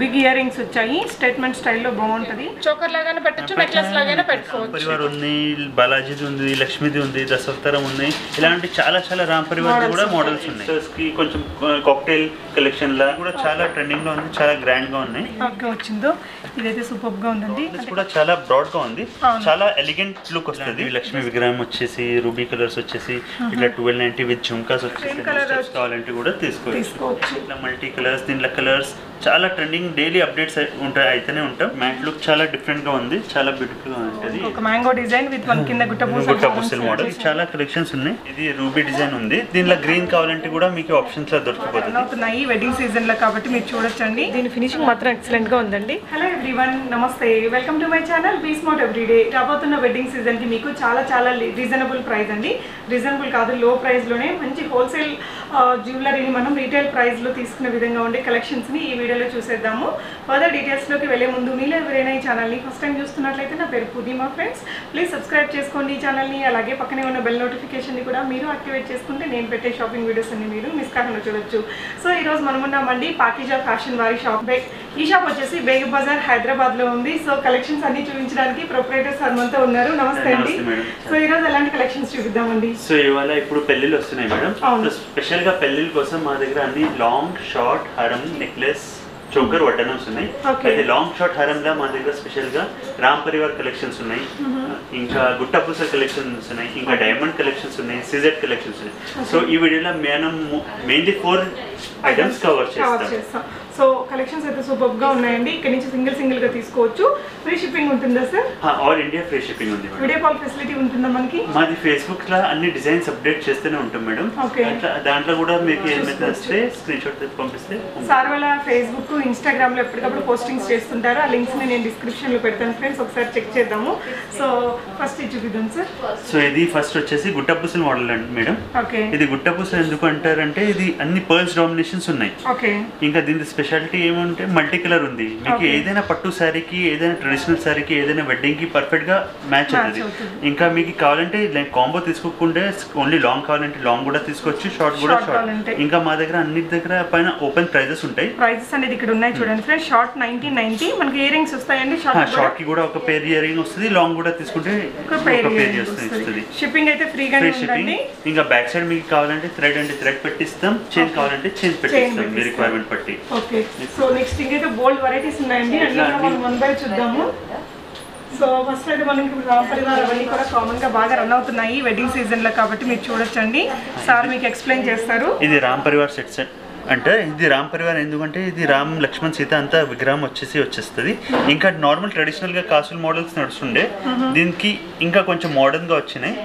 Big earrings వచ్చాయి. Statement స్టైల్లో బాగుంటుంది. చోకర్ లాగానే పెట్టచ్చు, నెక్లెస్ లాగానే పెట్టుకోవచ్చు. పరివార్ ఉంది, బాలాజీది ఉంది, లక్ష్మీది ఉంది, దశావతారం ఉంది. ఇలాంటి చాలా చాలా రామ్ పరివార్ కూడా మోడల్స్ ఉన్నాయి. కొంచెం కాక్టైల్ కలెక్షన్ లా కూడా చాలా ట్రెండింగ్ లో ఉంది, చాలా గ్రాండ్ గా ఉన్నాయి. వచ్చిందో ఇదైతే సూపర్ గా ఉందండి. కూడా చాలా బ్రాడ్ గా ఉంది, చాలా ఎలిగెంట్ లుక్ వస్తుంది. లక్ష్మీ విగ్రహం వచ్చేసి రూబీ కలర్స్ వచ్చేసి ఇట్లా 1290 విత్ ఝుమ్కాస్ వచ్చేసి కావాలంటే కూడా తీసుకోవచ్చు. ఇట్లా మల్టీ కలర్స్, దీంట్లో కలర్స్ చాలా ట్రెండింగ్, డైలీ అప్డేట్స్ ఉంటాయి, అయితేనే ఉంటాం. మ్యాట్ లుక్ చాలా డిఫరెంట్ గా ఉంది, చాలా బ్యూటిఫుల్ గా ఉంటుంది. ఒక మ్యాంగో డిజైన్ విత్ వన్ కింద గుట్టపూసల మోడల్ చాలా కలెక్షన్స్ ఉన్నాయి. ఇది రూబీ డిజైన్ ఉంది, దీనిలో గ్రీన్ కావాలంటే కూడా మీకు ఆప్షన్స్ లో దొరికిపోతుంది. వెడ్డింగ్ సీజన్ లో కాబట్టి మీరు చూడొచ్చండి. దీని ఫినిషింగ్ మాత్రం ఎక్సలెంట్ గా ఉందండి. హలో ఎవ్రీవన్, నమస్తే, welcome to my channel be smart everyday. రాబోతున్న వెడ్డింగ్ సీజన్ కి మీకు చాలా చాలా రీజనబుల్ ప్రైస్ అండి. రీజనబుల్ కాదు, లో ప్రైస్ లోనే మంచి హోల్సేల్ జ్యువెలరీని మనం రీటైల్ ప్రైస్ లో తీసుకునే విధంగా ఉండే కలెక్షన్స్ ని ఈ వీడియోలో చూసేద్దాము. ఫర్దర్ డీటెయిల్స్ లోకి వెళ్లే ముందు మీలో ఎవరైనా ఈ ఛానల్ ని ఫస్ట్ టైం చూస్తున్నట్లయితే నా పేరు పూర్ణిమ ఫ్రెండ్స్. ప్లీజ్ సబ్స్క్రైబ్ చేసుకోండి ఈ ఛానల్ ని. అలాగే పక్కనే ఉన్న బెల్ నోటిఫికేషన్ ని కూడా మీరు యాక్టివేట్ చేసుకుంటే నేను పెట్టే షాపింగ్ వీడియోస్ అన్ని మీరు మిస్ కాకుండా చూడొచ్చు. సో ఈ రోజు మనం ఉన్నామండి పాకిజా ఫ్యాషన్ వారి షాప్. ఈ షాప్ వచ్చేసి బేగ్ బజార్ హైదరాబాద్ లో ఉంది. సో కలెక్షన్స్ అన్ని చూపించడానికి ప్రొపరేటర్ సార్ మనతో ఉన్నారు. నమస్తే అండి. సో ఈ రోజు ఎలాంటి కలెక్షన్స్ చూపిద్దామండి? సో ఇవాళ ఇప్పుడు పెళ్లిళ్ళు వస్తున్నాయి మేడం. స్పెషల్ గా పెళ్లిళ్ళ కోసం మా దగ్గర అన్ని లాంగ్ షార్ట్ హారం, నెక్లెస్, చోకర్, వడ్డానమ్స్ ఉన్నాయి. అయితే లాంగ్ షార్ట్ హారంలో మా దగ్గర స్పెషల్ గా రామ్ పరివార్ కలెక్షన్స్ ఉన్నాయి, ఇంకా గుట్టపూస కలెక్షన్స్ ఉన్నాయి, ఇంకా డైమండ్ కలెక్షన్స్ ఉన్నాయి, సిజెట్ కలెక్షన్స్ ఉన్నాయి. సో ఈ వీడియోలో మనం మెయిన్లీ 4 ఐటమ్స్ కవర్ చేస్తాం. సో కలెక్షన్స్ అయితే సూపర్ గా ఉన్నాయండి. ఇక్కడ నుంచి సింగిల్ గా తీసుకోవచ్చు. ఫ్రీ షిప్పింగ్ ఉంటుందా sir? All India free shipping ఉంది. వీడియో కాల్ ఫెసిలిటీ ఉంటుందా మనకి? మాది ఫేస్బుక్ లో అన్ని డిజైన్స్ అప్డేట్ చేస్తూనే ఉంటాం మేడం. దాంట్లో కూడా మీకు ఏమైతే వస్తే స్క్రీన్ షాట్ పంపిస్తే. సార్ వాళ్ళ ఫేస్బుక్, ఇన్స్టాగ్రామ్ లో ఎప్పటికప్పుడు పోస్టింగ్స్ చేస్తుంటారు. ఆ లింక్స్ ని నేను డిస్క్రిప్షన్ లో పెడతాను ఫ్రెండ్స్, ఒకసారి చెక్ చేద్దాము. సో ఫస్ట్ ఇది చూపిద్దాం సార్. సో ఇది ఫస్ట్ వచ్చేసి గుట్టపూసల మోడల్ అండి మేడం. ఇది గుట్టపూసలు ఎందుకు అంటారంటే ఇది అన్ని పర్ల్స్ డామినేషన్స్ ఉన్నాయి. ఇంకా దీని స్పెషాలిటీ ఏమంటే మల్టీ కలర్ ఉంది. మీకు ఏదైనా పట్టు శారీకి, ఏదైనా ట్రెడిషనల్ శారీకి, ఏదైనా వెడ్డింగ్ కి పర్ఫెక్ట్ గా మ్యాచ్ అవుతుంది. ఇంకా మీకు కావాలంటే కాంబో తీసుకోకుండా ఓన్లీ లాంగ్ కావాలంటే లాంగ్ కూడా తీసుకోవచ్చు, షార్ట్ కూడా షార్ట్. ఇంకా మా దగ్గర అన్నిటి దగ్గర పైన ఓపెన్ ప్రైజెస్ ఉంటాయి. ప్రైజెస్ అనేది ఇక్కడ ఉన్నాయి చూడండి ఫ్రెండ్స్. షార్ట్ 1990 మనకి ఇయర్ రింగ్స్ వస్తాయండి. షార్ట్ కి కూడా ఒక పేర్ ఇయర్ రింగ్ వస్తుంది, లాంగ్ కూడా తీసుకుంటే ఒక పేర్ వస్తుంది. షిప్పింగ్ అయితే ఫ్రీగానే ఉందండి. ఇంకా బ్యాక్ సైడ్ మీకు కావాలంటే థ్రెడ్ అంటే థ్రెడ్ పెట్టిస్తాం, చైన్ కావాలంటే చైన్ పెట్టిస్తాం మీ రిక్వైర్మెంట్ బట్టి. సో నెక్స్ట్ ఇంకైతే బోల్డ్ వెరైటీస్ ఉన్నాయండి, అన్ని మనం వన్ బై చూద్దాము. సో ఫస్ట్ అయితే మనకి రామ్ పరివార్ అవన్నీ కూడా కామన్ గా బాగా రన్ అవుతున్నాయి వెడ్డింగ్ సీజన్ లో కాబట్టి మీరు చూడొచ్చండి. సార్ మీకు ఎక్స్ప్లెయిన్ చేస్తారు. ఇది రామ్ పరివార్ సెట్స్ అంటే ఇది రామ్ పరివార్ ఎందుకంటే ఇది రామ్, లక్ష్మణ్, సీత అంతా విగ్రహం వచ్చేస్తుంది. ఇంకా నార్మల్ ట్రెడిషనల్ గా కాసుల మోడల్స్ నడుస్తుండే, దీనికి ఇంకా కొంచెం మోడర్న్ గా వచ్చినాయి.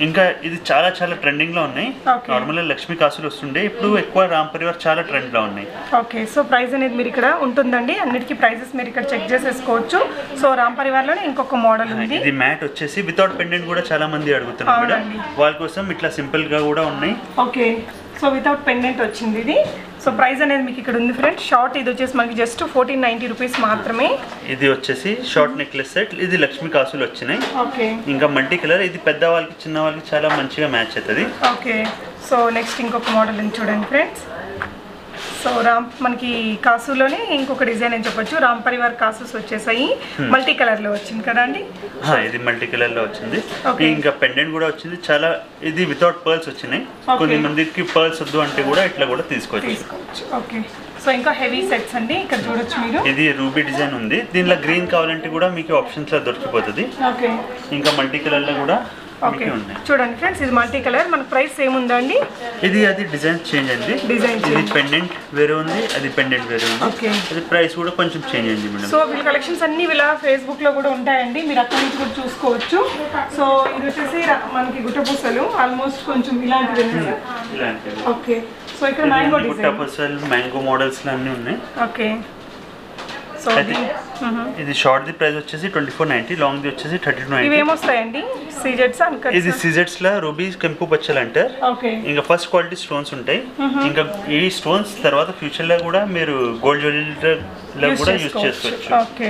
ఇంకా ఇది చాలా చాలా ట్రెండింగ్ లో ఉన్నాయి. నార్మల్ లక్ష్మీ కాసులు వస్తుండే, ఇప్పుడు ఎక్కువ రామ్ పరివార్ చాలా ట్రెండ్ లో ఉన్నాయి. ఓకే, సో ప్రైస్ అనేది మీరు ఇక్కడ ఉంటుందండి. అన్నిటికీ ప్రైజెస్ మీరు ఇక్కడ చెక్ చేసేసుకోవచ్చు. సో రామ్ పరివార్ లోనే ఇంకొక మోడల్ ఉంది. ఇది మ్యాట్ వచ్చేసి వితౌట్ పెండెంట్ కూడా చాలా మంది అడుగుతున్నారు మేడం. వాళ్ళ కోసం ఇట్లా సింపుల్ గా కూడా ఉన్నాయి. ఓకే, సో వితౌట్ పెండెంట్ వచ్చింది ఇది. సో ప్రైస్ అనేది మీకు ఇక్కడ ఉంది ఫ్రెండ్స్. షార్ట్ ఇది వచ్చేసి మనకి జస్ట్ 1490 రూపీస్ మాత్రమే. ఇది వచ్చేసి షార్ట్ నెక్లెస్ సెట్, ఇది లక్ష్మీ కాసులు వచ్చినాయి. ఓకే, ఇంకా మల్టీ కలర్, ఇది పెద్ద వాళ్ళకి చిన్న వాళ్ళకి చాలా మంచిగా మ్యాచ్ అవుతుంది. ఓకే, సో నెక్స్ట్ ఇంకొక మోడల్ ఉంది చూడండి ఫ్రెండ్స్. సో రామ్ మనకి కాసులోనే ఇంకొక డిజైన్ అని చెప్పొచ్చు. రామ్ పరివార్ కాసుస్ వచ్చేసాయి, మల్టీ కలర్ లో వచ్చింది కదా అండి. ఇది మల్టీ కలర్ లో వచ్చింది. ఇంకా పెండెంట్ కూడా వచ్చింది చాలా. ఇది వితౌట్ పర్ల్స్ వచ్చినాయి. కొన్ని మందికి పర్ల్స్ వద్దు అంటే కూడా ఇట్లా కూడా తీసుకోవచ్చు. ఓకే, సో ఇంకా హెవీ సెట్స్ అండి ఇక్కడ చూడొచ్చు మీరు. ఇది రూబీ డిజైన్ ఉంది, దీనిలో గ్రీన్ కావాలంటే కూడా మీకు ఆప్షన్స్ లో దొరికిపోతుంది. ఓకే, ఇంకా మల్టీ కలర్ లో కూడా చూడండి ఫ్రెండ్స్. ఇది మల్టీ కలర్, మన ప్రైస్ ఏముందా అండి? ఇది అది డిజైన్ చేంజ్ అయింది. ఇది పెండెంట్ వేరే ఉంది, అది పెండెంట్ వేరే ఉంది. అది ప్రైస్ కూడా కొంచెం చేంజ్ అయింది మేడం. సో వీళ్ళ కలెక్షన్స్ అన్ని ఇలా ఫేస్బుక్ లో కూడా ఉంటాయండి, మీరు అక్కడి నుంచి కూడా చూసుకోవచ్చు. సో ఇది వచ్చేసి మనకి గుట్టపూసలు ఆల్మోస్ట్ కొంచెం ఇలాంటివి. ఓకే, సో ఇక్కడ మ్యాంగో డిజైన్, గుట్టపూసలు, మ్యాంగో మోడల్స్ అన్ని ఉన్నాయి. ఓకే, సో ఇది షార్ట్ ది ప్రైస్ వచ్చేసి 2490, లాంగ్ ది వచ్చేసి 3290. ఇవి ఏమొస్తాయండి? సీజెట్స్ అంకర్. ఇది సీజెట్స్ లా రూబీ కెంపు పచ్చలు అంటారు. ఓకే, ఇంకా ఫస్ట్ క్వాలిటీ స్టోన్స్ ఉంటాయి. ఇంకా ఈ స్టోన్స్ తర్వాత ఫ్యూచర్ లో కూడా మీరు గోల్డ్ జ్యువెలరీ కూడా యూజ్ చేసుకోవచ్చు. ఓకే,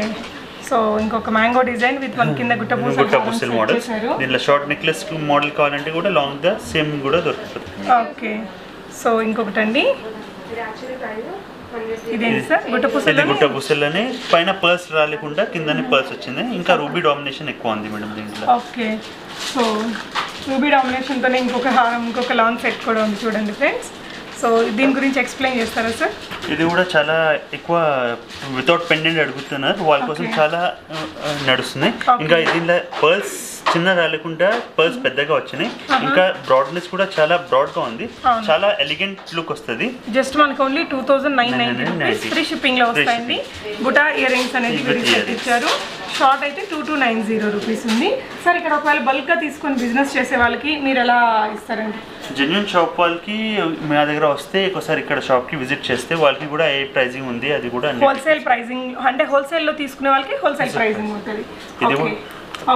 సో ఇంకొక మ్యాంగో డిజైన్ విత్ వన్ కింద గుట్టపూసల మోడల్. దీనిలో షార్ట్ నెక్లెస్ మోడల్ కావాలంటే కూడా లాంగ్ గా సేమ్ కూడా దొరుకుతుంది. ఓకే, సో ఇంకొకటి అండి ఇదేంటి సార్ ఇది గుట్ట పూసల్లోనే పైన పర్ల్స్ రాలేకుండా కిందనే పర్ల్స్ వచ్చింది. ఇంకా రూబీ డామినేషన్ ఎక్కువ ఉంది మేడం దీంట్లో. ఓకే, సో రూబీ డామినేషన్తోనే ఇంకొక హారం, ఇంకొక లాంగ్ సెట్ కూడా ఉంది చూడండి ఫ్రెండ్స్. సో దీని గురించి ఎక్స్ప్లెయిన్ చేస్తారా సార్? ఇది కూడా చాలా ఎక్కువ వితౌట్ పెండెంట్ అడుగుతున్నారు, వాళ్ళ కోసం చాలా నడుస్తున్నాయి. ఇంకా దీనిలో పర్ల్స్ చిన్న రాలేకుండా పర్ల్స్ పెద్దగా వచ్చినాయి. ఇంకా బ్రాడ్నెస్ కూడా చాలా బ్రాడ్ గా ఉంది, చాలా ఎలిగెంట్ లుక్ వస్తుంది. జస్ట్ మనకు ఓన్లీ 2990 ఫ్రీ షిప్పింగ్ లో వస్తాయండి. బుటా ఇయర్ రింగ్స్ అనేది ఇచ్చారు. షార్ట్ అయితే 2290 రూపీస్ ఉంది. సార్ ఇక్కడ ఒకవేళ బల్క్ గా తీసుకొని బిజినెస్ చేసే వాళ్ళకి మీరు ఎలా ఇస్తారండి? జెన్యున్ షాప్ వాళ్ళకి మా దగ్గర వస్తే ఒకసారి ఇక్కడ షాప్ కి విజిట్ చేస్తే వాళ్ళకి కూడా ఏ ప్రైజింగ్ ఉంది అది కూడా హోల్సేల్ ప్రైజింగ్, అంటే హోల్సేల్ లో తీసుకునే వాళ్ళకి హోల్సేల్ ప్రైజింగ్ ఉంటుంది.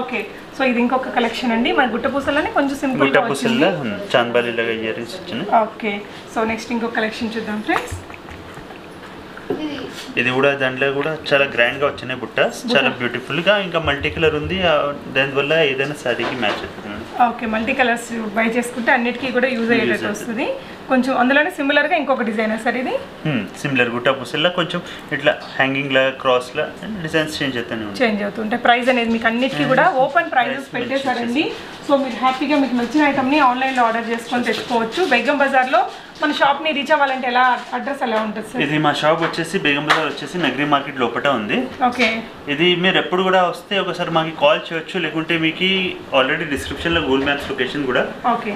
ఓకే, సో ఇది ఇంకొక కలెక్షన్ అండి. మన గుట్ట పూసల్లోనే కొంచెం సింపుల్ గా వచ్చింది. చాంద్బాలి లాగా ఇయర్ రింగ్స్ వచ్చినాయి. ఓకే, సో నెక్స్ట్ ఇంకొక కలెక్షన్ చూద్దాం ఫ్రెండ్స్. ఇది కూడా దాంట్లో కూడా చాలా గ్రాండ్ గా వచ్చినాయి బుట్టాస్, చాలా బ్యూటిఫుల్ గా. ఇంకా మల్టీ కలర్ ఉంది, దానివల్ల ఏదైనా శారీకి మ్యాచ్ అవుతుంది. ఓకే, మల్టీ కలర్స్ బై చేసుకుంటే అన్నిటికీ కూడా యూజ్ అయ్యేటట్టు వస్తుంది. కొంచెం అందులోనే సిమిలర్ గా ఇంకొక డిజైన్ సార్ ఇది. సిమిలర్ గుట్ట పూసల్లా కొంచెం ఇట్లా హ్యాంగింగ్ లా క్రాస్ లా డిజైన్స్ చేంజ్ అవుతుంటాయి. ప్రైస్ అనేది మీకు అన్నిటికీ కూడా ఓపెన్ ప్రైజెస్ పెట్టేశారండి. సో మీరు హ్యాపీగా మీకు నచ్చిన ఐటమ్ని ఆన్లైన్లో ఆర్డర్ చేసుకొని తెచ్చుకోవచ్చు. బేగం బజార్లో మన షాప్ని రీచ్ అవ్వాలంటే ఎలా, అడ్రస్ ఎలా ఉంటుంది సార్? ఇది మా షాప్ వచ్చేసి బేగం బజార్ వచ్చేసి నగరీ మార్కెట్ లోపల ఉంది. ఓకే, ఇది మీరు ఎప్పుడు కూడా వస్తే ఒకసారి మాకు కాల్ చేయొచ్చు, లేకుంటే మీకు ఆల్రెడీ డిస్క్రిప్షన్లో గూగుల్ మ్యాప్స్ లొకేషన్ కూడా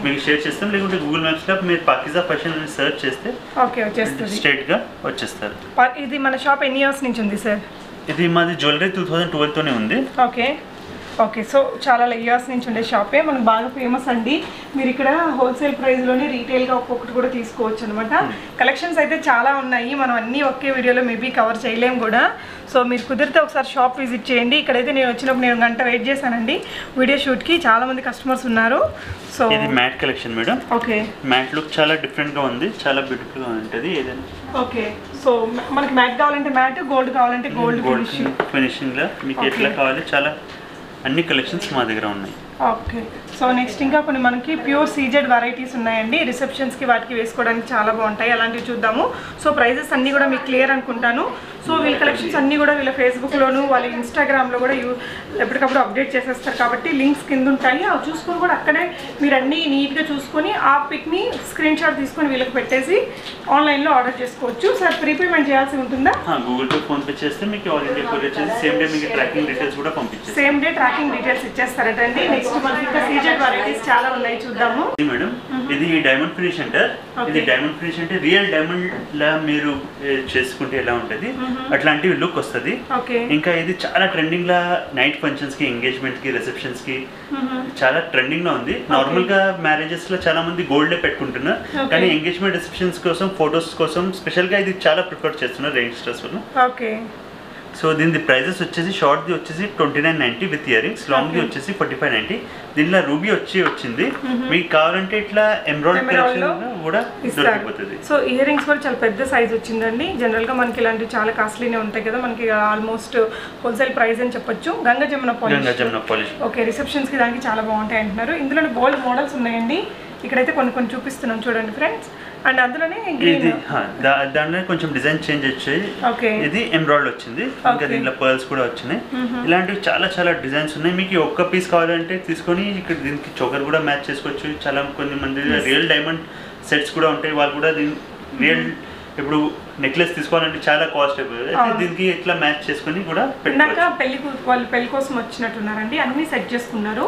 మీకు షేర్ చేస్తాం. లేకుంటే గూగుల్ మ్యాప్స్లో మీరు పాకిజా ఫ్యాషన్ అని సెర్చ్ చేస్తే స్ట్రైట్గా వచ్చేస్తారు. ఇది మన షాప్ ఎన్ని ఇయర్స్ నుంచి ఉంది సార్? ఇది మాది జ్యువెలరీ 2012తోనే ఉంది. ఓకే, సో చాలా ఇయర్స్ నుంచి ఉండే షాపే, మనకు బాగా ఫేమస్ అండి. మీరు ఇక్కడ హోల్సేల్ ప్రైస్లోనే రీటైల్గా ఒక్కొక్కటి కూడా తీసుకోవచ్చు అనమాట. కలెక్షన్స్ అయితే చాలా ఉన్నాయి, మనం అన్నీ ఒకే వీడియోలో మేబీ కవర్ చేయలేము కూడా. సో మీరు కుదిరితే ఒకసారి షాప్ విజిట్ చేయండి. ఇక్కడైతే నేను వచ్చినప్పుడు నేను గంట వెయిట్ చేశానండి వీడియో షూట్కి, చాలా మంది కస్టమర్స్ ఉన్నారు. సో ఇది matte collection madam. Okay, matte look చాలా డిఫరెంట్గా ఉంది, చాలా బ్యూటిఫుల్గా ఉంటుంది ఏదైనా. ఓకే, సో మనకి మ్యాట్ కావాలంటే మ్యాట్, గోల్డ్ కావాలంటే గోల్డ్ ఫినిషింగ్లో మీకు ఎట్లా కావాలి చాలా అన్ని కలెక్షన్స్ మా దగ్గర ఉన్నాయి. ఓకే, సో నెక్స్ట్ ఇంకా కొన్ని మనకి ప్యూర్ సీజెడ్ వెరైటీస్ ఉన్నాయండి. రిసెప్షన్స్కి వాటికి వేసుకోవడానికి చాలా బాగుంటాయి, అలాంటివి చూద్దాము. సో ప్రైజెస్ అన్నీ కూడా మీకు క్లియర్ అనుకుంటాను. సో వీళ్ళ కలెక్షన్స్ అన్నీ కూడా వీళ్ళ ఫేస్బుక్లోను వాళ్ళ ఇన్స్టాగ్రామ్లో కూడా ఎప్పటికప్పుడు అప్డేట్ చేసేస్తారు కాబట్టి లింక్స్ కింద ఉంటాయి. అవి చూసుకొని కూడా అక్కడే మీరు అన్నీ నీట్గా చూసుకొని ఆ పిక్ని స్క్రీన్ షాట్ తీసుకొని వీళ్ళకి పెట్టేసి ఆన్లైన్లో ఆర్డర్ చేసుకోవచ్చు. సార్ ప్రీపేమెంట్ చేయాల్సి ఉంటుందా? గూగుల్ పే ఫోన్పే చేస్తే మీకు ఆల్ ఇండియా కొరియర్ చేసి సేమ్ డే మీకు ట్రాకింగ్ డీటెయిల్స్ కూడా పంపించేస్తారు. సేమ్ డే ట్రాకింగ్ డీటెయిల్స్ ఇచ్చేస్తారటండి. నెక్స్ట్ మనకి ఇంకా సీజెడ్ వెరైటీస్ చాలా ఉన్నాయి, చూద్దాము. మేడం ఇది డైమండ్ ఫినిష్ అంటారు. ఇది డైమండ్ ఫినిష్ అంటే రియల్ డైమండ్ లా మీరు చేసుకుంటే ఎలా ఉంటుంది అట్లాంటి లుక్ వస్తుంది. ఇంకా ఇది చాలా ట్రెండింగ్ లా నైట్ ఫంక్షన్స్ కి, ఎంగేజ్మెంట్ కి, రిసెప్షన్స్ కి చాలా ట్రెండింగ్ లో ఉంది. నార్మల్ గా మ్యారేజెస్ లో చాలా మంది గోల్డ్ పెట్టుకుంటున్నారు, కానీ ఎంగేజ్మెంట్ రిసెప్షన్స్ కోసం, ఫొటోస్ కోసం స్పెషల్ గా ఇది చాలా ప్రిఫర్ చేస్తున్నారు యంగ్స్టర్స్. సో దీని ప్రైజెస్ వచ్చేసి షార్ట్ది వచ్చేసి 2990 విత్ ఇయర్ రింగ్స్, లాంగ్ది వచ్చేసి 4590. దీనిలో రూబీ వచ్చింది. మీకు కావాలంటే ఇట్లా ఎమరాల్డ్ కలెక్షన్ కూడా దొరికిపోతుంది. సో ఇయర్ రింగ్స్ కూడా చాలా పెద్ద సైజ్ వచ్చిందండి. జనరల్గా మనకి ఇలాంటివి చాలా కాస్ట్లీనే ఉంటాయి కదా, మనకి ఆల్మోస్ట్ హోల్సేల్ ప్రైస్ అని చెప్పొచ్చు. గంగా జమున పాలిష్. ఓకే, రిసెప్షన్స్కి దానికి చాలా బాగుంటాయి అంటున్నారు. ఇందులో గోల్డ్ మోడల్స్ ఉన్నాయండి. ఇక్కడైతే కొన్ని చూపిస్తున్నాం చూడండి ఫ్రెండ్స్. అండ్ అందులోనే దాంట్లో కొంచెం డిజైన్ చేంజ్ వచ్చాయి. ఇది ఎమరాల్డ్ వచ్చింది, ఇంకా దీంట్లో పర్ల్స్ కూడా వచ్చినాయి. ఇలాంటివి చాలా చాలా డిజైన్స్ ఉన్నాయి. మీకు ఒక్క పీస్ కావాలంటే తీసుకొని ఇక్కడ దీనికి చోకర్ కూడా మ్యాచ్ చేసుకోవచ్చు. చాలా కొన్ని మంది రియల్ డైమండ్ సెట్స్ కూడా ఉంటాయి, వాళ్ళు కూడా దీని రియల్ ఇప్పుడు నెక్లెస్ తీసుకోవాలంటే చాలా కాస్ట్ అయిపోతుంది. దీనికి ఇట్లా మ్యాచ్ చేసుకుని కూడా వాళ్ళు పెళ్లి కోసం వచ్చినట్టున్నారండి. అన్ని సెట్ చేసుకున్నారు,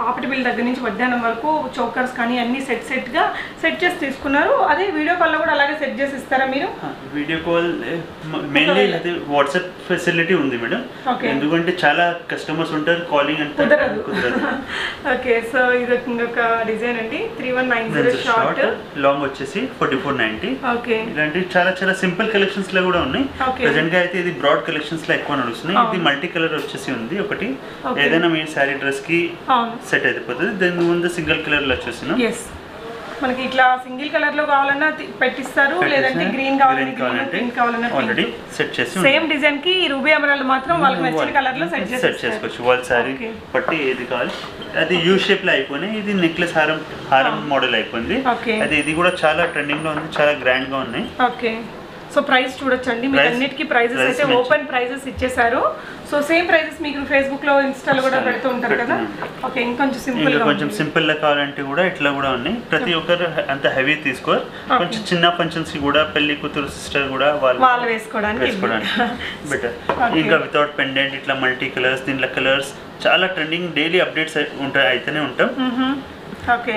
పాపటి బిల్ దగ్గర నుంచి వడ్డానం వరకు చోకర్స్ కానీ అన్ని సెట్గా సెట్ చేసి తీసుకున్నారు. అదే వీడియో కాల్లో కూడా అలాగే సెట్ చేసి ఇస్తారా మీరు? వీడియో కాల్ మెయిన్లీ అదే వాట్సాప్ ఫెసిలిటీ ఉంది మేడం, ఎందుకంటే చాలా కస్టమర్స్ ఉంటారు, కాలింగ్ అంటే కుదరదు. ఓకే, సో ఇది ఇంకొక డిజైన్ అండి. 3190 షార్ట్, లాంగ్ వచ్చేసి 4490. ఓకే, ఇలాంటివి చాలా చాలా సింపుల్ కలెక్షన్స్ లో కూడా ఉన్నాయి. ప్రెసెంట్ గా అయితే ఇది బ్రాడ్ కలెక్షన్స్ లో ఎక్కువ నడుస్తున్నాయి. ఇది మల్టీ కలర్ వచ్చేసి ఉంది ఒకటి, ఏదైనా మీ శారీ డ్రెస్ కి సెట్ అయిపోతుంది. దాని ముందు సింగిల్ కలర్ లో వచ్చేస్తున్నాం. మనకి ఇట్లా సింగిల్ కలర్ లో కావాలన్నా పెట్టిస్తారు, లేదంటే గ్రీన్ కావాలంటే ఆల్రెడీ సెట్ చేసి సేమ్ డిజైన్ కి రూబీ ఎమరాల్డ్ మాత్రం వాళ్ళకి నచ్చిన కలర్ లో సెట్ చేసుకోవచ్చు. వాళ్ళ శారీ పట్టి ఏది కావాలి అది యూ షేప్ లో అయిపోయినాయి. ఇది నెక్లెస్ హారం మోడల్ అయిపోయింది. అది ఇది కూడా చాలా ట్రెండింగ్ లో ఉంది, చాలా గ్రాండ్ గా ఉన్నాయి. ఓకే, సో ప్రైస్ చూడొచ్చండి, మీకు అన్నిటికీ ప్రైజెస్ అయితే ఓపెన్ ప్రైజెస్ ఇచ్చేసారు. సో సేమ్ ప్రైజెస్ మీకు ఫేస్బుక్ లో ఇన్స్టాలో కూడా పెడుతూ ఉంటారు కదా. ఓకే, ఇంకొంచెం సింపుల్ గా, కొంచెం సింపుల్ గా కావాలంటే కూడా ఇట్లా కూడా ఉన్నాయి. ప్రతి ఒక్కరు అంత హెవీ తీసుకోరు, కొంచెం చిన్న ఫంక్షన్స్ కి కూడా పెళ్లి కూతురు సిస్టర్ కూడా వాళ్ళు వేసుకోవడానికి బెటర్. ఇంకా వితౌట్ పెండెంట్ ఇట్లా మల్టీ కలర్స్, దీంట్లో కలర్స్ చాలా ట్రెండింగ్, డైలీ అప్డేట్స్ ఉంటాయి, అయితేనే ఉంటాం. ఓకే,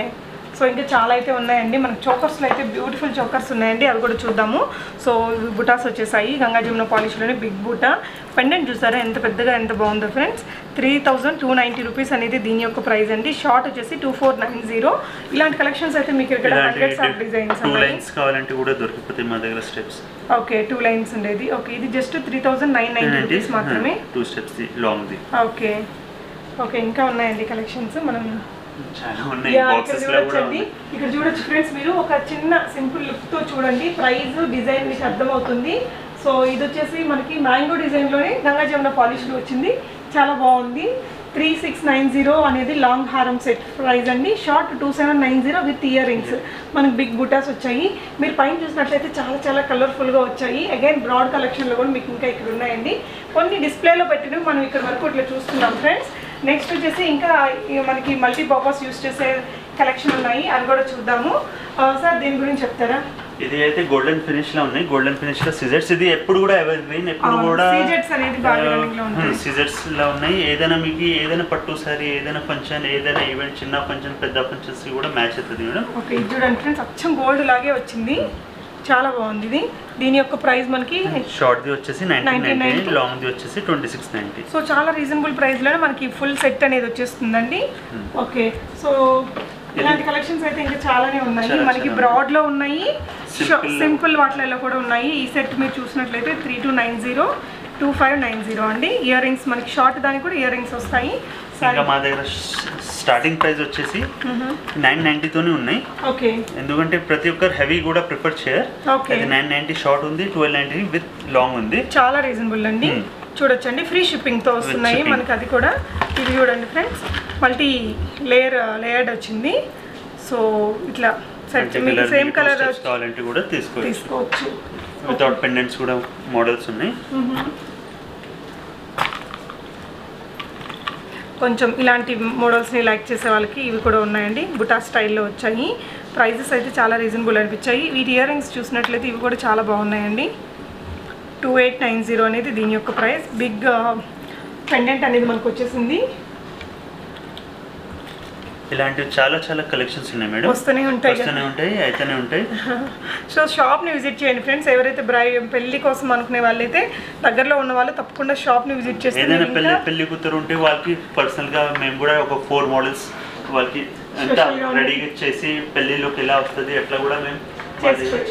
సో ఇంకా చాలా అయితే ఉన్నాయండి. మనకు చోకర్స్లో అయితే బ్యూటిఫుల్ చోకర్స్ ఉన్నాయండి, అవి కూడా చూద్దాము. సో బుటాస్ వచ్చేసాయి, గంగా జమున పాలిష్లోనే బిగ్ బుటా. పెండెంట్ చూసారా ఎంత పెద్దగా, ఎంత బాగుందో ఫ్రెండ్స్. 3290 రూపీస్ అనేది దీని యొక్క ప్రైస్ అండి. షార్ట్ వచ్చేసి 2490. ఇలాంటి కలెక్షన్స్ అయితే మీకు ఇక్కడ హండ్రెడ్స్ ఆఫ్ డిజైన్స్ కావాలంటే కూడా దొరికిపోతాయి మా దగ్గర స్టెప్స్. ఓకే, 2 లైన్స్ ఉండేది. ఓకే, ఇది జస్ట్ 3990 రూపీస్ మాత్రమే. 2 steps long the. Okay okay, ఇంకా ఉన్నాయండి కలెక్షన్స్. మనం ఇక్కడ చూడొచ్చు ఫ్రెండ్స్, మీరు ఒక చిన్న సింపుల్ లుక్ తో చూడండి, ప్రైస్ డిజైన్ మీకు అర్థమవుతుంది. సో ఇది వచ్చేసి మనకి మ్యాంగో డిజైన్ లోనే గంగా జమున పాలిష్ లో వచ్చింది, చాలా బాగుంది. 3690 అనేది లాంగ్ హారం సెట్ ప్రైస్ అండి. Short 2790 with ear rings. మనకి బిగ్ బుటాస్ వచ్చాయి. మీరు పైన చూసినట్లయితే చాలా చాలా కలర్ఫుల్గా వచ్చాయి. అగైన్ బ్రాడ్ కలెక్షన్లో కూడా మీకు ఇంకా ఇక్కడ ఉన్నాయండి. కొన్ని డిస్ప్లేలో పెట్టినవి మనం ఇక్కడ వరకు ఇట్లా చూస్తున్నాం ఫ్రెండ్స్. నెక్స్ట్ వచ్చేసి ఇంకా మనకి మల్టీ పర్పస్ యూస్ చేసే కలెక్షన్ ఉన్నాయి, అవి కూడా చూద్దాము. సార్ దీని గురించి చెప్తారా? ఇది అయితే గోల్డెన్ ఫినిష్ లో ఉన్నాయి, గోల్డెన్ ఫినిష్ లో సిజర్స్. ఇది ఎప్పుడు కూడా ఎవర్ గ్రీన్, ఎప్పుడు కూడా సిజర్స్ లో ఉన్నాయి. ఏదైనా మీకు ఏదైనా పట్టు సారీ, ఏదైనా ఫంక్షన్, ఏదైనా ఈవెంట్, చిన్న ఫంక్షన్ పెద్ద ఫంక్షన్స్ కూడా మ్యాచ్ అవుతుంది మేడం. ఓకే, ఇది చూడండి ఫ్రెండ్స్, అచ్చం గోల్డ్ లాగే వచ్చింది, చాలా బాగుంది. ఇది దీని యొక్క ప్రైస్ మనకి షార్ట్ ది వచ్చేసి 1990, లాంగ్ ది వచ్చేసి 2690. సో చాలా రీజనబుల్ ప్రైస్ లోనే మనకి ఫుల్ సెట్ అనేది వచ్చేస్తుందండి. ఓకే, సో ఇలాంటి కలెక్షన్స్ అయితే ఇంకా చాలానే ఉన్నాయి. మనకి బ్రాడ్ లో ఉన్నాయి, సింపుల్ వాటిలలో కూడా ఉన్నాయి. ఈ సెట్ మీరు చూసినట్లయితే 3290, 2590 అండి. ఇయర్ రింగ్స్ మనకి షార్ట్ దానికి కూడా ఇయర్ రింగ్స్ వస్తాయి. ఇంకా మా దగ్గర స్టార్టింగ్ ప్రైస్ వచ్చేసి 990 తోనే ఉన్నాయి. ఓకే, ఎందుకంటే ప్రతి ఒక్కరు హెవీ కూడా ప్రిఫర్ చేయరు. అది 990 షార్ట్ ఉంది, 1290 విత్ లాంగ్ ఉంది. చాలా రీజనబుల్ అండి. చూడొచ్చండి, ఫ్రీ షిప్పింగ్ తో వస్తున్నాయి మనకి. అది కూడా ఇది చూడండి ఫ్రెండ్స్, మల్టీ లేయర్డ్ వచ్చింది. సో ఇట్లా సెట్ మీకు సేమ్ కలర్ కావాలంటే కూడా తీసుకోవచ్చు. వితౌట్ పెండెంట్స్ కూడా మోడల్స్ ఉన్నాయి. కొంచెం ఇలాంటి మోడల్స్ని లైక్ చేసే వాళ్ళకి ఇవి కూడా ఉన్నాయండి, బుటా స్టైల్లో వచ్చాయి. ప్రైజెస్ అయితే చాలా రీజనబుల్ అనిపించాయి. వీటి ఇయర్ రింగ్స్ చూసినట్లయితే ఇవి కూడా చాలా బాగున్నాయండి. 2890 అనేది దీని యొక్క ప్రైస్. బిగ్ పెండెంట్ అనేది మనకు వచ్చేసింది. ఇలాంటివి చాలా చాలా కలెక్షన్స్ ఉన్నాయి మేడం, వస్తూనే ఉంటాయి, అయితేనే ఉంటాయి. సో షాప్ని విజిట్ చేయండి ఫ్రెండ్స్. ఎవరైతే పెళ్లి కోసం అనుకునే వాళ్ళైతే దగ్గరలో ఉన్న వాళ్ళు తప్పకుండా షాప్ని విజిట్ చేస్తే, ఏదైనా పెళ్లి కూతురు ఉంటే వాళ్ళకి పర్సనల్గా మేము కూడా ఒక 4 మోడల్స్ వాళ్ళకి అంతా రెడీగా చేసి పెళ్లిలోకి ఎలా వస్తుంది అట్లా కూడా మేము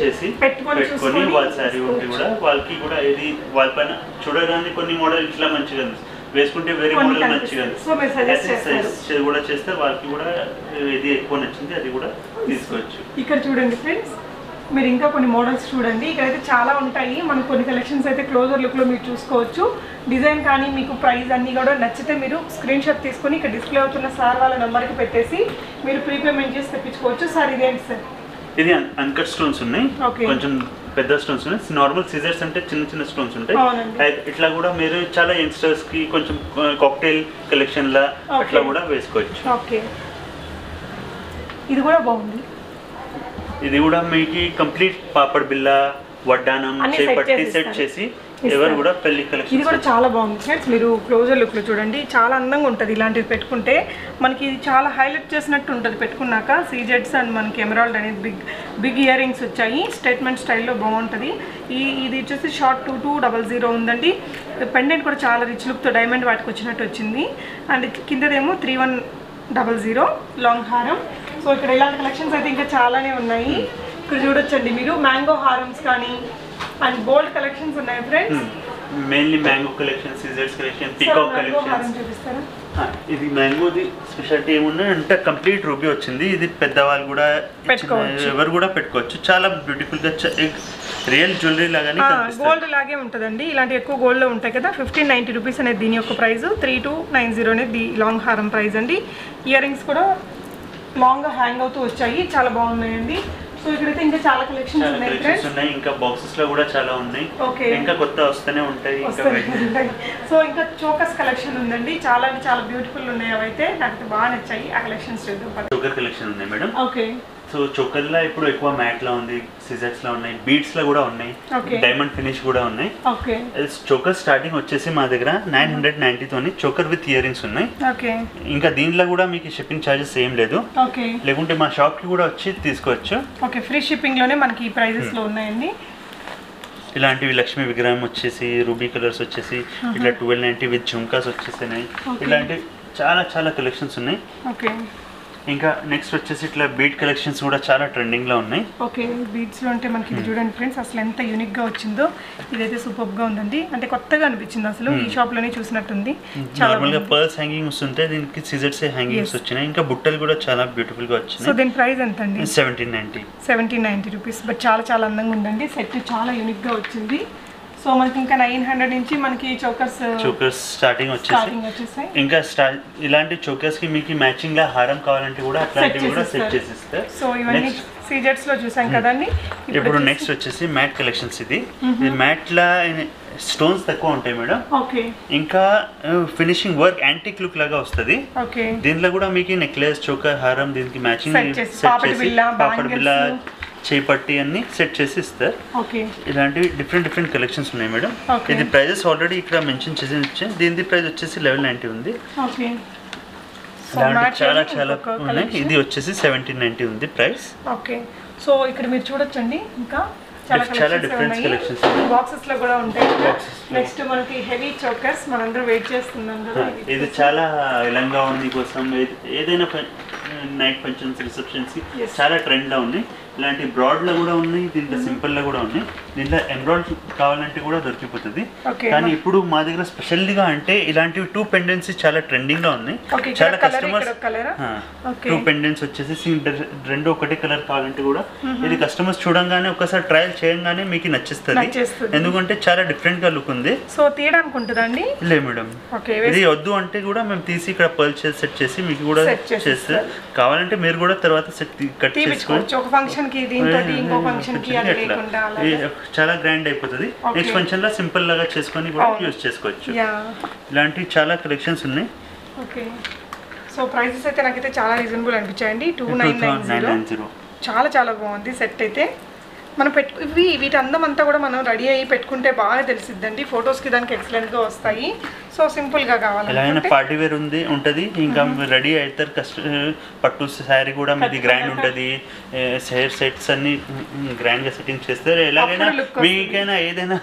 చేసి పెట్టుకొని వాళ్ళ శారీ ఉంటే కూడా వాళ్ళకి కూడా ఇది వాళ్ళ పైన చూడగానే కొన్ని మోడల్ ఇట్లా మంచిగా వేసుకుంటే వేరే మోడల్ మంచిగా కూడా చేస్తే వాళ్ళకి కూడా ఇది ఎక్కువ నచ్చింది, అది కూడా తీసుకోవచ్చు. ఇక్కడ చూడండి ఫ్రెండ్స్, మీరు ఇంకా కొన్ని మోడల్స్ చూడండి. ఇక్కడైతే చాలా ఉంటాయి. మనకు కొన్ని కలెక్షన్స్ అయితే క్లోజర్ లుక్లో మీరు చూసుకోవచ్చు. డిజైన్ కానీ మీకు ప్రైస్ అన్నీ కూడా నచ్చితే మీరు స్క్రీన్ షాట్ తీసుకొని ఇక్కడ డిస్ప్లే అవుతున్న సార్ వాళ్ళ నెంబర్కి పెట్టేసి మీరు ప్రీపేమెంట్ చేసి తెప్పించుకోవచ్చు. సార్ ఇదేంటి సార్? ఇది అన్కట్ స్టోన్స్ ఉన్నాయి, కొంచెం పెద్ద స్టోన్స్ ఉన్నాయి. నార్మల్ సిజర్స్ అంటే చిన్న చిన్న స్టోన్స్ ఉంటాయి. ఇట్లా కూడా మీరు చాలా యంగ్స్టర్స్ కి కొంచెం కాక్టైల్ కలెక్షన్ లా అట్లా కూడా వేసుకోవచ్చు. ఓకే, ఇది కూడా బాగుంది. ఇది కూడా మీకు కంప్లీట్ పాపడ్ బిల్ల, వడ్డానం చేపట్టి సెట్ చేసి ఎవరు కూడా పెళ్లి కలెక్షన్. ఇది కూడా చాలా బాగుంది ఫ్రెండ్స్, మీరు క్లోజర్ లుక్లో చూడండి, చాలా అందంగా ఉంటుంది. ఇలాంటివి పెట్టుకుంటే మనకి ఇది చాలా హైలైట్ చేసినట్టు ఉంటుంది పెట్టుకున్నాక. సీజెడ్స్ అండ్ మనకి ఎమరాల్డ్ అనేది బిగ్ ఇయర్ రింగ్స్ వచ్చాయి, స్టేట్మెంట్ స్టైల్లో బాగుంటుంది. ఇది వచ్చేసి షార్ట్ 2200 ఉందండి. పెండెంట్ కూడా చాలా రిచ్ లుక్తో డైమండ్ వాటికి వచ్చినట్టు వచ్చింది. అండ్ కిందదేమో 3100 లాంగ్ హారం. సో ఇక్కడ ఇలాంటి కలెక్షన్స్ అయితే ఇంకా చాలానే ఉన్నాయి. ఇక్కడ చూడొచ్చండి మీరు, మ్యాంగో హారమ్స్ కానీ అండ్ గోల్డ్ కలెక్షన్స్ ఉన్నాయి friends. Mainly mango collection, scissors collection, peacock collection. ఇది మ్యాంగోది స్పెషాలిటీ ఏమున్నా అంటే కంప్లీట్ రూబీ వచ్చింది. ఇది పెద్దవాళ్ళు కూడా ఎవరు కూడా పెట్టుకోవచ్చు. చాలా బ్యూటిఫుల్ గా రియల్ జ్యువెలరీ లాగానే గోల్డ్ లాగే ఉంటుందండి. ఇలాంటి ఎక్కువ గోల్డ్ లో ఉంటాయి కదా. 1590 రూపీస్ అనేది దీని యొక్క ప్రైస్. 3290 అనేది లాంగ్ హారం ప్రైస్ అండి. ఇయర్ రింగ్స్ కూడా లాంగ్ హ్యాంగ్ అవుతూ వచ్చాయి, చాలా బాగున్నాయండి. సో సో ఇక్కడైతే ఇంకా చాలా కలెక్షన్స్ ఉన్నాయి, ఇంకా బాక్సెస్ లో కూడా చాలా ఉన్నాయి. ఇంకా కొత్త వస్తూనే ఉంటాయి. సో ఇంకా చోకర్స్ కలెక్షన్ ఉందండి, చాలా చాలా బ్యూటిఫుల్ ఉన్నాయి. అవైతే నాకు బాగా నచ్చాయి. ఆ కలెక్షన్స్ చూద్దాం. చోకర్ కలెక్షన్ ఉన్నాయి మేడం. ఓకే. సో చోకర్ లా ఇప్పుడు ఎక్కువ మ్యాట్ లా ఉంది, సిజర్స్ లా ఉన్నాయి, బీడ్స్ లా కూడా ఉన్నాయి, డైమండ్ ఫినిష్ కూడా ఉన్నాయి. చోకర్ స్టార్టింగ్ వచ్చేసి మా దగ్గర 990 తోని చోకర్ విత్ ఇయర్ రింగ్స్ ఉన్నాయి. ఇంకా దీంట్లో కూడా మీకు షిప్పింగ్ ఛార్జెస్ ఏం లేదు, లేకుంటే మా షాప్ కి కూడా వచ్చి తీసుకోవచ్చు. ఫ్రీ షిప్పింగ్ లోనే మనకి ఈ ప్రైజెస్ లో ఉన్నాయండి. ఇలాంటివి లక్ష్మీ విగ్రహం వచ్చేసి రూబీ కలర్స్ వచ్చేసి ఇట్లా 1290 విత్ ఝుమ్కాస్ వచ్చేసినాయి. ఇలాంటి చాలా చాలా కలెక్షన్స్ ఉన్నాయి. ఇంకా నెక్స్ట్ వచ్చేసి ఇట్లా బీడ్ కలెక్షన్స్ కూడా చాలా ట్రెండింగ్ లో ఉన్నాయి. బీడ్స్ లో అంటే మనకి చూడండి ఫ్రెండ్స్, అసలు ఎంత యూనిక్ గా వచ్చిందో. ఇదైతే సూపర్ గా ఉందండి, అంటే కొత్తగా అనిపించింది. అసలు ఈ షాప్ లోనే చూసినట్టుంది. నార్మల్ గా పర్ల్స్ హ్యాంగింగ్ వస్తుంటే దీనికి సిజర్స్ హ్యాంగింగ్స్ వచ్చినాయి. ఇంకా బుట్టలు కూడా చాలా బ్యూటిఫుల్ గా వచ్చినాయి. సో దీని ప్రైస్ ఎంత అండి? 1790 రూపీస్. బట్ చాలా చాలా అందంగా ఉందండి. సెట్ చాలా యూనిక్ గా వచ్చింది. సో మనకి ఇంకా 900 నుంచి మనకి చోకర్స్ స్టార్టింగ్ వచ్చేసి ఇంకా ఇలాంటి చోకర్స్ కి మీకు మ్యాచింగ్ లా హారం కావాలంటే కూడా అట్లాంటివి కూడా సెట్ చేసి ఇస్తారు. సో ఇవన్నీ సీజెట్స్ లో చూసాం కదండి. ఇప్పుడు నెక్స్ట్ వచ్చేసి మ్యాట్ కలెక్షన్స్. ఇది మ్యాట్ లా స్టోన్స్ తక్కువ ఉంటాయి మేడం. ఇంకా ఫినిషింగ్ వర్క్ యాంటిక్ లుక్ లాగా వస్తుంది. దీంట్లో కూడా మీకు నెక్లెస్, చోకర్, హారం దీనికి మ్యాచింగ్ సెట్ చేసి పాపడ్ బిల్ల, చేపట్టి అన్ని సెట్ చేసి ఇస్తారు. ఇలాంటివి డిఫరెంట్ కలెక్షన్స్ ఉన్నాయి మేడం. ఇది ప్రైజెస్ ఆల్రెడీ ఇక్కడ మెన్షన్ చేసి ఇచ్చాను. దీని ప్రైస్ వచ్చేసి 1190 ఉంది. చాలా చాలా ఉన్నాయి. ఇది వచ్చేసి 1790 ఉంది ప్రైస్. సో ఇక్కడ మీరు చూడొచ్చండి, ఇంకా చాలా డిఫరెంట్ కలెక్షన్స్ బాక్సెస్ లో కూడా ఉంటాయి. నెక్స్ట్ మనకి హెవీ చోకర్స్ మనందరూ వెయిట్ చేస్తున్నాం కదా. ఇది చాలా లంగా ఉంది కోసం ఏదైనా నైట్ ఫంక్షన్స్, రిసెప్షన్స్ కి చాలా ట్రెండ్ లో ఉంది. ఇలాంటి బ్రాడ్ లో కూడా ఉన్నాయి, దీంట్లో సింపుల్ లో కూడా ఉన్నాయి. దీంట్లో ఎంబ్రాయిడ్ కావాలంటే కూడా దొరికిపోతుంది. కానీ ఇప్పుడు మా దగ్గర స్పెషల్గా అంటే ఇలాంటివి 2 పెండెంట్స్ చాలా ట్రెండింగ్ లో ఉన్నాయి. చాలా కస్టమర్స్ 2 పెండెంట్స్ వచ్చేసి రెండు ఒకటే కలర్ కావాలంటే కూడా ఇది కస్టమర్స్ చూడంగానే ఒకసారి ట్రయల్ చేయగానే మీకు నచ్చేస్తుంది. ఎందుకంటే చాలా డిఫరెంట్ గా లుక్ ఉంది. సో తీయడానికి ఉంటుందండి? లేదు మేడం, ఇది వద్దు అంటే కూడా మేము తీసి ఇక్కడ పర్ల్ సెట్ చేసి మీకు కూడా చేస్తే కావాలంటే మీరు కూడా తర్వాత సెట్ కట్ చేసుకోవచ్చు. ఒక ఫంక్షన్ కి దీంతో ఇంకో ఫంక్షన్ కి అది లేకుండా చాలా గ్రాండ్ అయిపోతుంది. నెక్స్ట్ ఫంక్షన్ లో సింపుల్ లాగా చేసుకొని కూడా యూస్ చేసుకోవచ్చు. ఇలాంటి చాలా కలెక్షన్స్ ఉన్నాయి. సో ప్రైసెస్ అయితే నాకైతే చాలా రీజనబుల్ అనిపించాయండి. 2990 చాలా చాలా బాగుంది సెట్ అయితే. మనం వీటి అందం అంతా కూడా మనం రెడీ అయ్యి పెట్టుకుంటే బాగా తెలిసిద్దండి. ఫొటోస్కి దానికి ఎక్సలెంట్గా వస్తాయి. సో సింపుల్గా కావాలి, పార్టీ వేర్ ఉంటుంది. ఇంకా రెడీ అవుతారు. పట్టు శారీ కూడా మీది గ్రాండ్ ఉంటుంది. హెయిర్ సెట్స్ అన్ని గ్రాండ్గా సెట్టింగ్ చేస్తారు. ఎలాగైనా మీకైనా ఏదైనా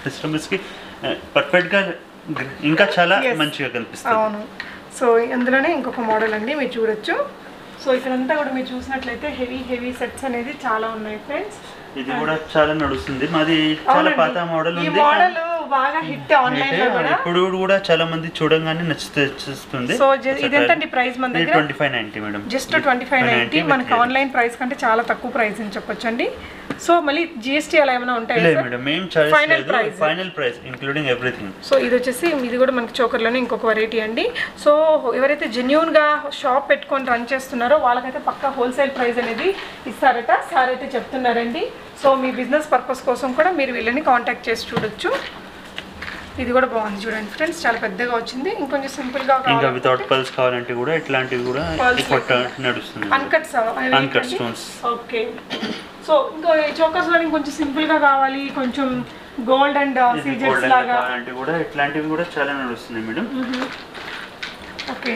కస్టమర్స్కి పర్ఫెక్ట్గా ఇంకా చాలా మంచిగా కనిపిస్తుంది. అవును. సో అందులోనే ఇంకొక మోడల్ అండి, మీరు చూడొచ్చు. సో ఇక్కడంతా కూడా మీరు చూసినట్లయితే హెవీ సెట్స్ అనేది చాలా ఉన్నాయి ఫ్రెండ్స్. ఇది కూడా చాలా నడుస్తుంది. మాది చాలా పాత మోడల్ ఉంది. ఈ మోడల్ బాగా హిట్ ఆన్లైన్ లో కూడా. ఇప్పుడు కూడా చాలా మంది చూడంగానే నచ్చుతుంది. సో ఇది ఎంతండి ప్రైస్ మన దగ్గర? 2590 మేడం. జస్ట్ 2590. మనకి ఆన్లైన్ ప్రైస్ కంటే చాలా తక్కువ ప్రైస్ అని చెప్పొచ్చండి. సో మళ్ళీ జిఎస్టీ అలా ఏమైనా ఉంటాయి? లేదు మేడం, మేము చార్జ్ లేదు. Final price including everything. So ఇది వచ్చేసి ఇది కూడా మనకి చోకర్లోనే ఇంకొక వెరైటీ అండి. సో ఎవరైతే జెన్యూన్ గా షాప్ పెట్టుకొని రన్ చేస్తున్నారో వాళ్ళకైతే పక్కా హోల్సేల్ ప్రైస్ అనేది ఇస్తారట సార్ అయితే చెప్తున్నారండి. సో మీ బిజినెస్ పర్పస్ కోసం కూడా మీరు వీళ్ళని కాంటాక్ట్ చేసి చూడొచ్చు. ఇది కూడా బాగుంది చూడండి ఫ్రెండ్స్, చాలా పెద్దగా వచ్చింది. ఇంకొంచెం సింపుల్ గా ఇంకా వితౌట్ పర్ల్స్ కావాలంటే కూడా ఇట్లాంటివి కూడా నడుస్తుంది. Uncut stones. ఓకే. సో ఇంకా చోకర్స్ లో కొంచెం సింపుల్ గా కావాలి, కొంచెం గోల్డ్ అండ్ సీజెట్స్ లాగా కావాలంటే కూడా ఇట్లాంటివి కూడా చాలా నడుస్తుంది మేడం. ఓకే.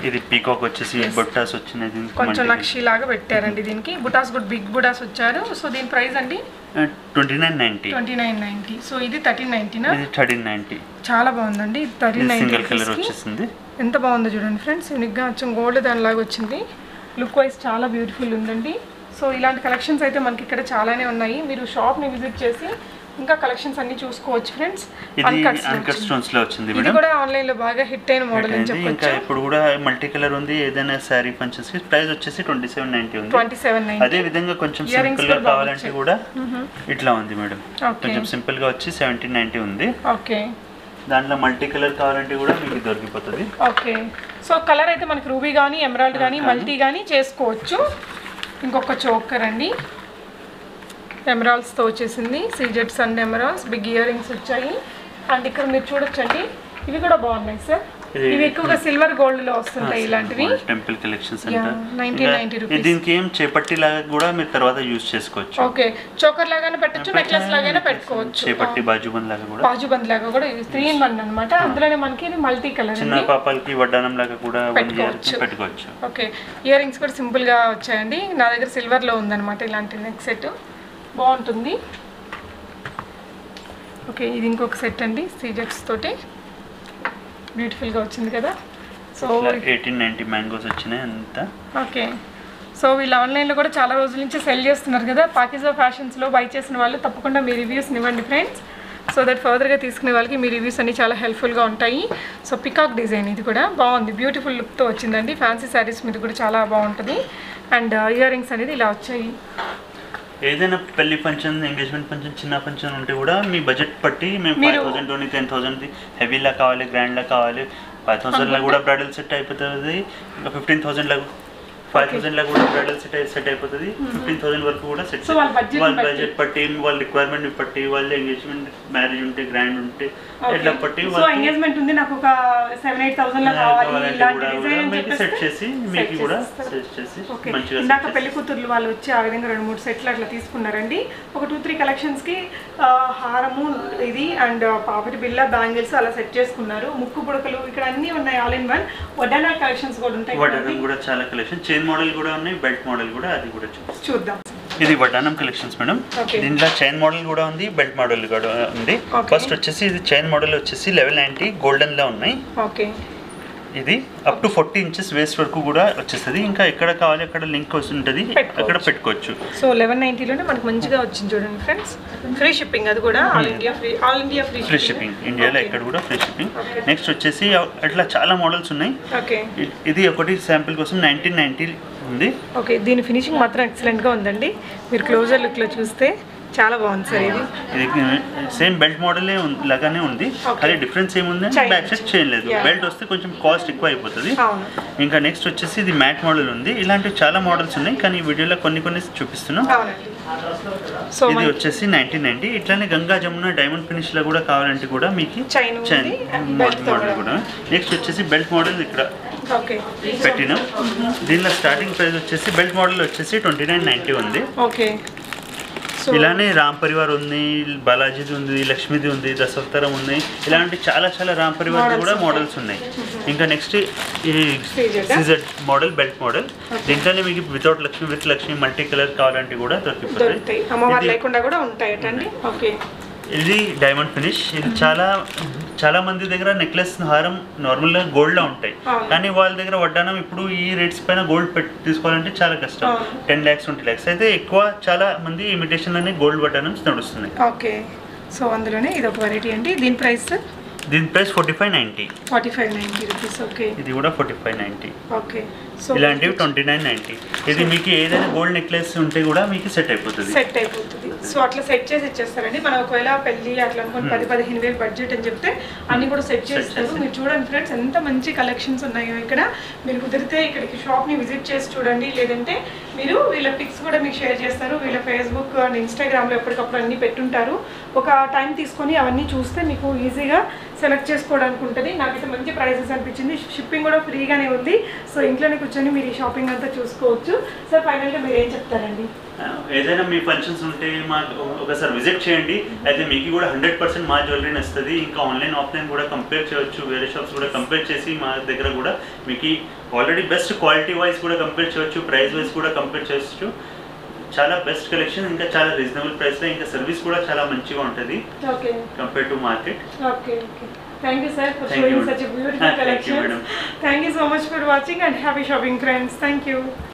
ఇది పీకాక్ వచ్చేసి బుటాస్ వచ్చినది, కొంచెం నక్షి లాగా పెట్టారండి. దీనికి బుటాస్ కూడా బిగ్ బుటాస్ వచ్చారు. సో దీని ప్రైస్ అండి 2990. సో ఇది 1390 నా? ఇది 1390. చాలా బాగుందండి. 1390 సింగిల్ కలర్ వచ్చేసింది. ఎంత బాగుందో చూడండి ఫ్రెండ్స్. యూనిక్గా కొంచెం గోల్డ్ దానిలాగా వచ్చింది. లుక్ వైజ్ చాలా బ్యూటిఫుల్ ఉందండి. సో ఇలాంటి కలెక్షన్స్ అయితే మనకి ఇక్కడ చాలానే ఉన్నాయి. మీరు షాప్ని విజిట్ చేసి ఇంకా కలెక్షన్స్ అన్ని చూసుకోవచ్చు ఫ్రెండ్స్. అన్కట్ స్టోన్స్ లో వచ్చింది మేడం. ఇది కూడా ఆన్లైన్ లో బాగా హిట్ అయిన మోడల్ అని చెప్పొచ్చు. ఇంకా ఇప్పుడు కూడా మల్టీ కలర్ ఉంది. ఏదైనా సారీ ఫంక్షన్స్ కి ప్రైస్ వచ్చేసి 2790 ఉంది. 2790. అదే విధంగా కొంచెం సింపుల్ గా కావాలంటే కూడా ఇట్లా ఉంది మేడం. కొంచెం సింపుల్ గా వచ్చి 1790 ఉంది. ఓకే. దాంట్లో మల్టీ కలర్ కావాలంటే కూడా మీకు దొరికిపోతుంది. ఓకే. సో కలర్ అయితే మనకి రూబీ కానీ ఎమరాల్డ్ కానీ మల్టీ కానీ చేసుకోవచ్చు. ఇంకొక చోకర్ అండి, ఎమరాల్స్తో వచ్చేసింది, సీజెట్స్ and emeralds, big earrings వచ్చాయి. అండ్ ఇక్కడ మీరు చూడొచ్చండి, ఇవి కూడా బాగున్నాయి సార్. ఇవి ఎక్కువగా సిల్వర్ గోల్డ్ లో వస్తుంటాయి ఇలాంటివి. Temple collections 1990 rupees. దీనికి ఏం చేపట్టి లాగా కూడా మీరు తర్వాత యూజ్ చేసుకోవచ్చు. ఓకే, చోకర్ లాగానే పెట్టొచ్చు, నెక్లెస్ లాగానే పెట్టుకోవచ్చు. చేపట్టి బాజుబంద్ లాగా కూడా, బాజుబంద్ లాగా కూడా 3 in 1 అన్నమాట. అందులోనే మనకి ఇది మల్టీ కలర్, చిన్న పాపలకి వడ్డానం లాగా కూడా పెట్టుకోవచ్చు. ఓకే, ఇయర్ రింగ్స్ కూడా సింపుల్ గా వచ్చాయండి. నా దగ్గర సిల్వర్ లో ఉందన్నమాట ఇలాంటి నెక్ సెట్, బాగుంటుంది. ఓకే, ఇది ఇంకొక సెట్ అండి, సీజెట్స్ తోటి బ్యూటిఫుల్గా వచ్చింది కదా. సో 1890 మ్యాంగోస్ వచ్చినాయి అంతా. ఓకే, సో వీళ్ళు ఆన్లైన్లో కూడా చాలా రోజుల నుంచి సెల్ చేస్తున్నారు కదా. పాకిజా ఫ్యాషన్స్లో బై చేసిన వాళ్ళు తప్పకుండా మీ రివ్యూస్ ఇవ్వండి ఫ్రెండ్స్, సో దట్ ఫర్దర్గా తీసుకునే వాళ్ళకి మీ రివ్యూస్ అన్ని చాలా హెల్ప్ఫుల్గా ఉంటాయి. సో పికాక్ డిజైన్ ఇది కూడా బాగుంది, బ్యూటిఫుల్ లుక్తో వచ్చిందండి. ఫ్యాన్సీ శారీస్ మీద కూడా చాలా బాగుంటుంది. అండ్ ఇయర్ రింగ్స్ అనేది ఇలా వచ్చాయి. ఏదైనా పెళ్లి ఫంక్షన్, ఎంగేజ్మెంట్ ఫంక్షన్, చిన్న ఫంక్షన్ ఉంటే కూడా మీ బడ్జెట్ బట్టి మేము 5,000 10,000 హెవీలా కావాలి, గ్రాండ్లా కావాలి, 5,000 కూడా బ్రైడల్ సెట్ అయిపోతుంది. ఇంకా 15,000 5,000 కూడా బ్రైడల్ సెట్ అయిపోతుంది. 15,000 వరకు కూడా సెట్. వాళ్ళ బడ్జెట్ బట్టి, వాళ్ళ రిక్వైర్మెంట్ బట్టి, వాళ్ళ ఎంగేజ్మెంట్ మ్యారేజ్ ఉంటే, గ్రాండ్ ఉంటే ఎట్లా బట్టి ఎంగేజ్మెంట్ ఉంది నాకు ఒక 7,000-8,000 కావాలి సెట్ చేసి మీకు కూడా సెట్ చేసి మంచిగా. ఇందాక పెళ్లి కూతుర్లు వాళ్ళు వచ్చి ఆ విధంగా 2-3 సెట్లు అట్లా తీసుకున్నారండి. ఒక 2-3 కలెక్షన్స్ కి హారము ఇది అండ్ పాపటి బిల్ల, బ్యాంగిల్స్ అలా సెట్ చేసుకున్నారు. ముక్కు పుడకలు ఇక్కడ అన్ని ఉన్నాయి, ఆల్ ఇన్ వన్. వడ్డానా కలెక్షన్స్ కూడా ఉంటాయి. వడ్డానం కూడా చాలా కలెక్షన్, చైన్ మోడల్ కూడా ఉన్నాయి, బెల్ట్ మోడల్ కూడా, అది కూడా చూద్దాం. ఇది వడ్డానం కలెక్షన్స్ మేడం. దీంట్లో చైన్ మోడల్ కూడా ఉంది, బెల్ట్ మోడల్ కూడా ఉంది. ఫస్ట్ వచ్చేసి ఇది చైన్ మోడల్ వచ్చేసి 1190 గోల్డెన్ లో ఉన్నాయి. ఓకే, ఇది అప్ టు 40 inches వేస్ట్ వరకు కూడా వచ్చేస్తుంది. ఇంకా ఎక్కడ కావాలి అక్కడ లింక్ వస్తుంటుంది, అక్కడ పెట్టుకోవచ్చు. సో 1190లోనే మనకు మంచిగా వచ్చింది చూడండి ఫ్రెండ్స్. ఫ్రీ షిప్పింగ్, అది కూడా ఆల్ ఇండియా ఫ్రీ షిప్పింగ్. ఇండియాలో ఎక్కడ కూడా ఫ్రీ షిప్పింగ్. నెక్స్ట్ వచ్చేసి అట్లా చాలా మోడల్స్ ఉన్నాయి. ఓకే, ఇది ఒకటి శాంపిల్ కోసం 1990 ఉంది. ఓకే, దీని ఫినిషింగ్ మాత్రం ఎక్సలెంట్గా ఉందండి. మీరు క్లోజర్ లుక్లో చూస్తే చాలా బాగుంది సార్. ఇది సేమ్ బెల్ట్ మోడలే లాగానే ఉంది, కానీ డిఫరెన్స్ ఏముంది, బ్యాక్ సైడ్ చైన్ లేదు. బెల్ట్ వస్తే కొంచెం కాస్ట్ ఎక్కువ అయిపోతుంది. ఇంకా నెక్స్ట్ వచ్చేసి ఇది మ్యాట్ మోడల్ ఉంది. ఇలాంటివి చాలా మోడల్స్ ఉన్నాయి, కానీ ఈ వీడియోలో కొన్ని చూపిస్తున్నాం. ఇది వచ్చేసి 1990. ఇట్లానే గంగా జమున డైమండ్ ఫినిష్ లో కూడా కావాలంటే కూడా మీకు చైన్ మోడల్ కూడా. నెక్స్ట్ వచ్చేసి బెల్ట్ మోడల్ ఇక్కడ పెట్టినాం. దీనిలో స్టార్టింగ్ ప్రైస్ వచ్చేసి బెల్ట్ మోడల్ వచ్చేసి 2990 ఉంది. ఓకే, ఇలానే రామ్ పరివార్ ఉంది, బాలాజీది ఉంది, లక్ష్మీది ఉంది, దశావతారం ఉంది. ఇలాంటి చాలా రామ్ పరివార్ కూడా మోడల్స్ ఉన్నాయి. ఇంకా నెక్స్ట్ ఈ సీజెడ్ మోడల్, బెల్ట్ మోడల్. దీంట్లోనే మీకు without Lakshmi, with Lakshmi, multi colour కావాలంటే కూడా దొరికిపోతాయి. ఇది డైమండ్ ఫినిష్. ఇది చాలా మంది దగ్గర నెక్లెస్, హారం నార్మల్ గా గోల్డ్ లో ఉంటాయి, కానీ వాళ్ళ దగ్గర వడ్డానం ఇప్పుడు ఈ రేట్స్ పైన గోల్డ్ తీసుకోవాలంటే చాలా కష్టం. 10 lakhs 20 lakhs అయితే ఎక్కువ. చాలా మంది ఇమిటేషన్ లోనే గోల్డ్ వడ్డానం నడుస్తున్నాయి. ఓకే, సో అందులోనే ఇది ఒక వెరైటీ అండి. దీని ప్రైస్ 4590. 4590 రూపీస్. ఓకే, ఇది కూడా 4590. ఓకే, సో ఇలాంటివి 2990. ఇది మీకు ఏదైనా గోల్డ్ నెక్లెస్ ఉంటే కూడా మీకు సెట్ అయిపోతుంది. సో అట్లా సెట్ చేసి ఇచ్చేస్తారండి. మనం ఒకవేళ పెళ్లి అట్లా అనుకుని 10-15 వేలు బడ్జెట్ అని చెప్తే అన్ని కూడా సెట్ చేస్తారు. మీరు చూడండి ఫ్రెండ్స్, ఎంత మంచి కలెక్షన్స్ ఉన్నాయో ఇక్కడ. మీరు కుదిరితే ఇక్కడికి షాప్ని విజిట్ చేసి చూడండి, లేదంటే మీరు వీళ్ళ పిక్స్ కూడా మీకు షేర్ చేస్తారు. వీళ్ళ ఫేస్బుక్ అండ్ ఇన్స్టాగ్రామ్లో ఎప్పటికప్పుడు అన్నీ పెట్టుంటారు. ఒక టైం తీసుకొని అవన్నీ చూస్తే మీకు ఈజీగా సెలెక్ట్ చేసుకోవడానికి ఉంటుంది. నాకైతే మంచి ప్రైసెస్ అనిపించింది. షిప్పింగ్ కూడా ఫ్రీగానే ఉంది. సో ఇంట్లోనే కూర్చొని మీరు ఈ షాపింగ్ అంతా చూసుకోవచ్చు. సార్ ఫైనల్గా మీరు ఏం చెప్తారండి? ఏదైనా మీ ఫంక్షన్స్ ఉంటే మాకు ఒకసారి విజిట్ చేయండి. అయితే మీకు కూడా 100% మా జ్యువెలరీ వస్తుంది. ఇంకా ఆన్లైన్ ఆఫ్లైన్ కూడా కంపేర్ చేయవచ్చు, వేరే షాప్స్ కూడా కంపేర్ చేసి మా దగ్గర కూడా మీకు ఆల్రెడీ బెస్ట్ క్వాలిటీ వైజ్ కూడా కంపేర్ చేయవచ్చు, ప్రైస్ వైజ్ కూడా కంపేర్ చేయవచ్చు. చాలా బెస్ట్ కలెక్షన్, ఇంకా చాలా రీజనబుల్ ప్రైస్లో, ఇంకా సర్వీస్ కూడా చాలా మంచిగా ఉంటుంది compare to market. Thank you sir for showing such a beautiful collection. Thank you so much for watching and happy shopping friends. Thank you.